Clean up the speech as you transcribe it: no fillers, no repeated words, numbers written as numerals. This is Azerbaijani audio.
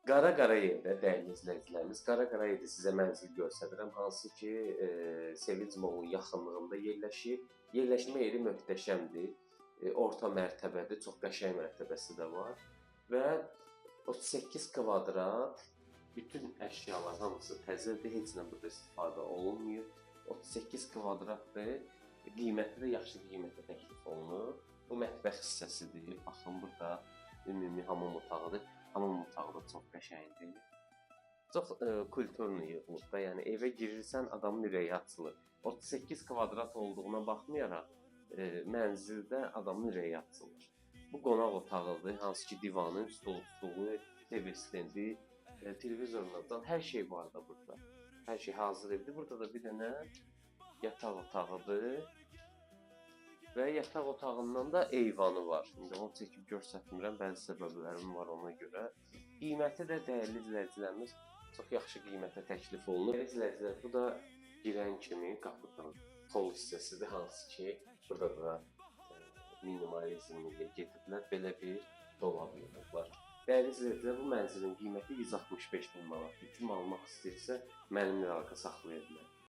Qara Qarayevdə dəyərli izləyicilərimiz, Qara Qarayevdə sizə mənzil göstərirəm, hansı ki, Sevinc Molunun yaxınlığında yerləşir. Yerləşmə yeri möhtəşəmdir. Orta mərtəbədir, çox qəşəng mərtəbəsi də var və 38 kvadrat bütün əşyalar hamısı təzədir, heç nə burada istifadə olunmuyor. 38 kvadratdır. Qiyməti də yaxşı qiymətə təklif olunur. Bu mətbəx hissəsidir. Baxın burada ümumi hamam otağıdır. Hamam otağı da çox qəşəngdir. Çox kulturlu yığılıb da, yəni evə girirsən adamın ürəyi açılır. 38 kvadrat olduğuna baxmayaraq mənzildə adamın ürəyi açılır. Bu qonaq otağıdır, hansı ki divanı, stulu, TV stendi, televizorlardan hər şey var da burada. Hər şey hazır evdir. Burada da bir dənə yataq otağıdır. Və yataq otağından da eyvanı var. İndi onu çəkib göstərmirəm, bəzi səbəblərim var ona görə. Qiyməti də dəyərli izləyicilərimiz çox yaxşı qiymətə təklif olunur. Dəyərli izləyicilər, bu da girən kimi qapıdan pol hissəsidir, hansı ki, burada da minimalizm ilə gediblər, belə bir dolab yığıblar. Dəyərli izləyicilər, bu mənzilin qiyməti 165 min manatdır. Kim almaq istəyirsə, mənimlə əlaqə saxlaya bilər.